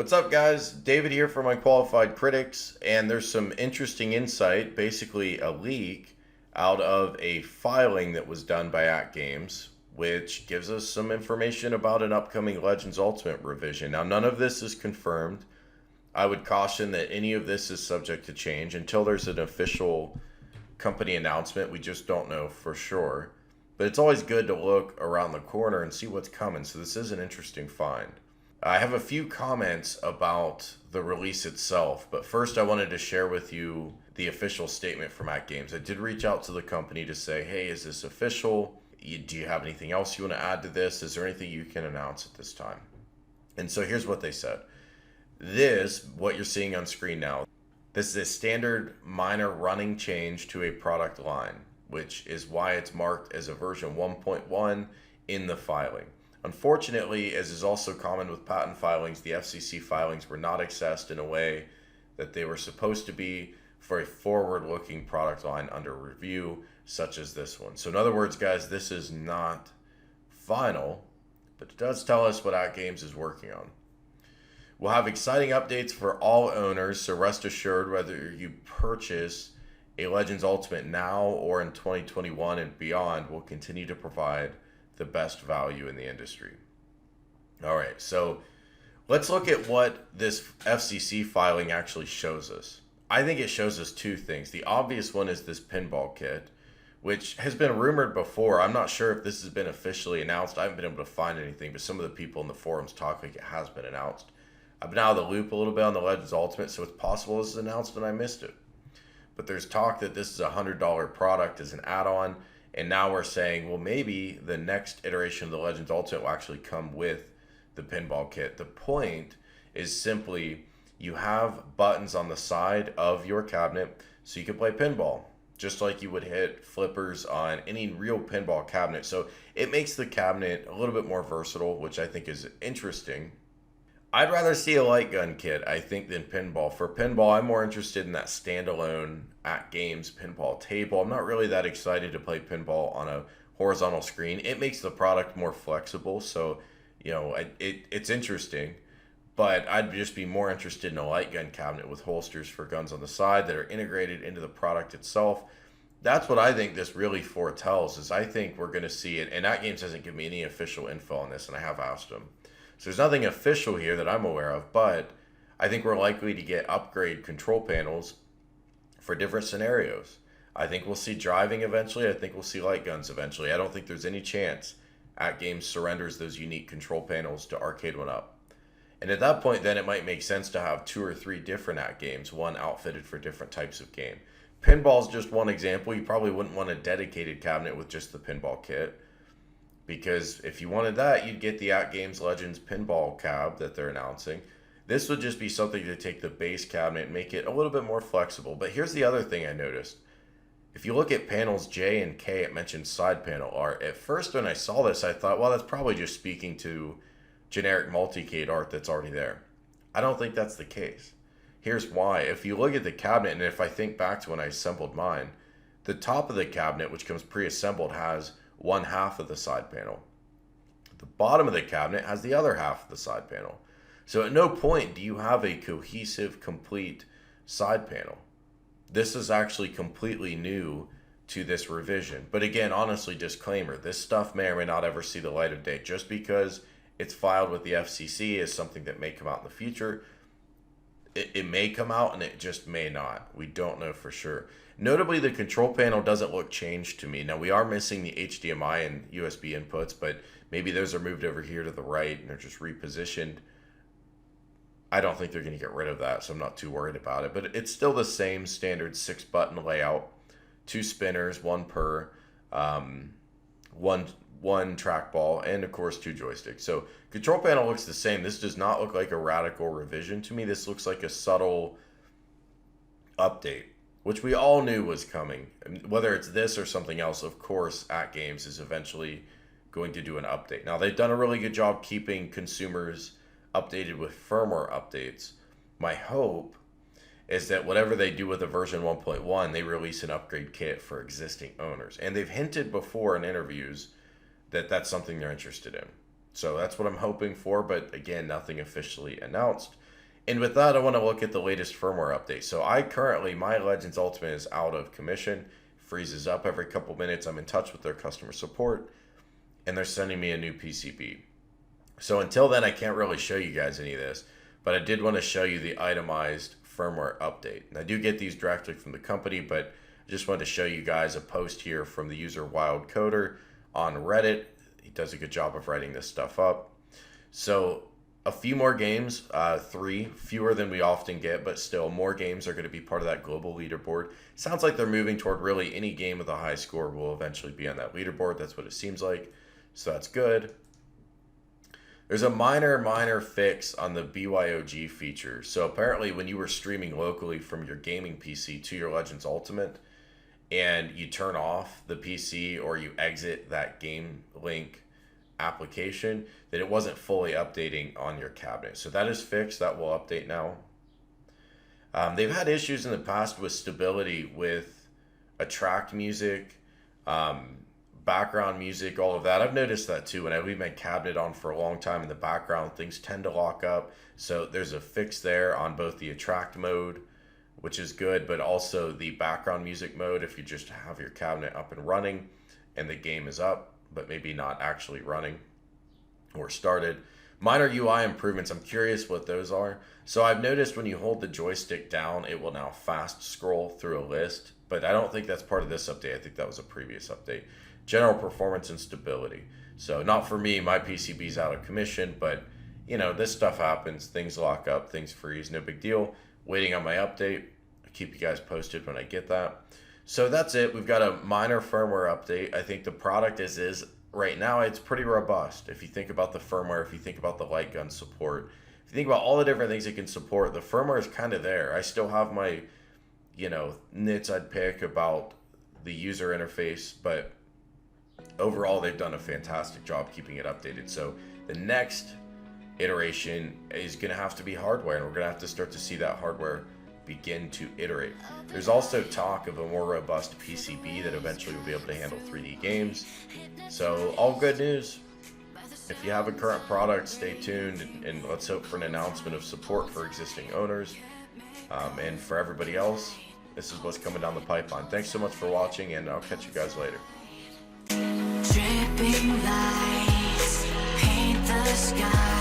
What's up, guys? David here for my qualified critics, and there's some interesting insight, basically a leak out of a filing that was done by AtGames, which gives us some information about an upcoming Legends Ultimate revision. Now, none of this is confirmed. I would caution that any of this is subject to change until there's an official company announcement. We just don't know for sure. But it's always good to look around the corner and see what's coming, so this is an interesting find. I have a few comments about the release itself, but first I wanted to share with you the official statement from AtGames. I did reach out to the company to say, hey, is this official? Do you have anything else you want to add to this? Is there anything you can announce at this time? And so here's what they said. What you're seeing on screen now, this is a standard minor running change to a product line, which is why it's marked as a version 1.1 in the filing. Unfortunately, as is also common with patent filings, the FCC filings were not accessed in a way that they were supposed to be for a forward-looking product line under review, such as this one. So in other words, guys, this is not final, but it does tell us what AtGames is working on. We'll have exciting updates for all owners, so rest assured whether you purchase a Legends Ultimate now or in 2021 and beyond, we'll continue to provide the best value in the industry. All right, so let's look at what this FCC filing actually shows us. I think it shows us two things. The obvious one is this Pinball Kit, which has been rumored before. I'm not sure if this has been officially announced. I haven't been able to find anything, but some of the people in the forums talk like it has been announced. I've been out of the loop a little bit on the Legends Ultimate, so it's possible this is announced and I missed it. But there's talk that this is a $100 product as an add-on. And now we're saying, well, maybe the next iteration of the Legends Ultimate will actually come with the Pinball Kit. The point is simply you have buttons on the side of your cabinet so you can play pinball, just like you would hit flippers on any real pinball cabinet. So it makes the cabinet a little bit more versatile, which I think is interesting. I'd rather see a light gun kit, I think, than pinball. For pinball, I'm more interested in that standalone AtGames pinball table. I'm not really that excited to play pinball on a horizontal screen. It makes the product more flexible, so it's interesting. But I'd just be more interested in a light gun cabinet with holsters for guns on the side that are integrated into the product itself. That's what I think this really foretells. Is I think we're going to see it, and AtGames hasn't given me any official info on this, and I have asked them. So there's nothing official here that I'm aware of, but I think we're likely to get upgrade control panels for different scenarios. I think we'll see driving eventually. I think we'll see light guns eventually. I don't think there's any chance AtGames surrenders those unique control panels to Arcade 1-Up. And at that point, then it might make sense to have 2 or 3 different AtGames, one outfitted for different types of game. Pinball's just one example. You probably wouldn't want a dedicated cabinet with just the Pinball Kit, because if you wanted that, you'd get the AtGames Legends Pinball Cab that they're announcing. This would just be something to take the base cabinet and make it a little bit more flexible. But here's the other thing I noticed. If you look at panels J and K, it mentions side panel art. At first, when I saw this, I thought, well, that's probably just speaking to generic multicade art that's already there. I don't think that's the case. Here's why. If you look at the cabinet, and if I think back to when I assembled mine, the top of the cabinet, which comes pre-assembled, has one half of the side panel. The bottom of the cabinet has the other half of the side panel. So at no point do you have a cohesive, complete side panel. This is actually completely new to this revision. But again, honestly, disclaimer, this stuff may or may not ever see the light of day. Just because it's filed with the FCC is something that may come out in the future. It may come out and it just may not. We don't know for sure. Notably, the control panel doesn't look changed to me. Now, we are missing the HDMI and USB inputs, but maybe those are moved over here to the right and they're just repositioned. I don't think they're going to get rid of that, so I'm not too worried about it. But it's still the same standard 6-button layout, 2 spinners, 1 per, one trackball, and of course 2 joysticks. So control panel looks the same. This does not look like a radical revision to me. This looks like a subtle update, which we all knew was coming. Whether it's this or something else, of course, AtGames is eventually going to do an update. Now, they've done a really good job keeping consumers updated with firmware updates. My hope is that whatever they do with the version 1.1, they release an upgrade kit for existing owners. And they've hinted before in interviews that that's something they're interested in. So that's what I'm hoping for, but again, nothing officially announced. And with that, I want to look at the latest firmware update. So my Legends Ultimate is out of commission, freezes up every couple minutes. I'm in touch with their customer support, and they're sending me a new PCB. So until then, I can't really show you guys any of this, but I did want to show you the itemized firmware update. And I do get these directly from the company, but I just wanted to show you guys a post here from the user Wild Coder on Reddit. He does a good job of writing this stuff up. So a few more games, 3, fewer than we often get, but still more games are going to be part of that global leaderboard. Sounds like they're moving toward really any game with a high score will eventually be on that leaderboard. That's what it seems like. So that's good. There's a minor fix on the BYOG feature. So apparently when you were streaming locally from your gaming PC to your Legends Ultimate and you turn off the PC or you exit that game link application, that it wasn't fully updating on your cabinet. So that is fixed. That will update now. They've had issues in the past with stability with attract music, background music, all of that. I've noticed that too. When I leave my cabinet on for a long time in the background, things tend to lock up. So there's a fix there on both the attract mode, which is good, but also the background music mode if you just have your cabinet up and running and the game is up, but maybe not actually running or started. Minor UI improvements, I'm curious what those are. So I've noticed when you hold the joystick down, it will now fast scroll through a list, but I don't think that's part of this update. I think that was a previous update. General performance and stability. So not for me, my PCB's out of commission, but you know, this stuff happens. Things lock up, things freeze, no big deal. Waiting on my update. I'll keep you guys posted when I get that. So that's it. We've got a minor firmware update. I think the product as is right now, it's pretty robust. If you think about the firmware, if you think about the light gun support, if you think about all the different things it can support, the firmware is kind of there. I still have my, nits I'd pick about the user interface, but overall they've done a fantastic job keeping it updated. So the next iteration is going to have to be hardware, and we're going to have to start to see that hardware begin to iterate. There's also talk of a more robust PCB that eventually will be able to handle 3D games. So all good news. If you have a current product, stay tuned, and let's hope for an announcement of support for existing owners. And for everybody else, this is what's coming down the pipeline. Thanks so much for watching, and I'll catch you guys later. Dripping lights paint the sky.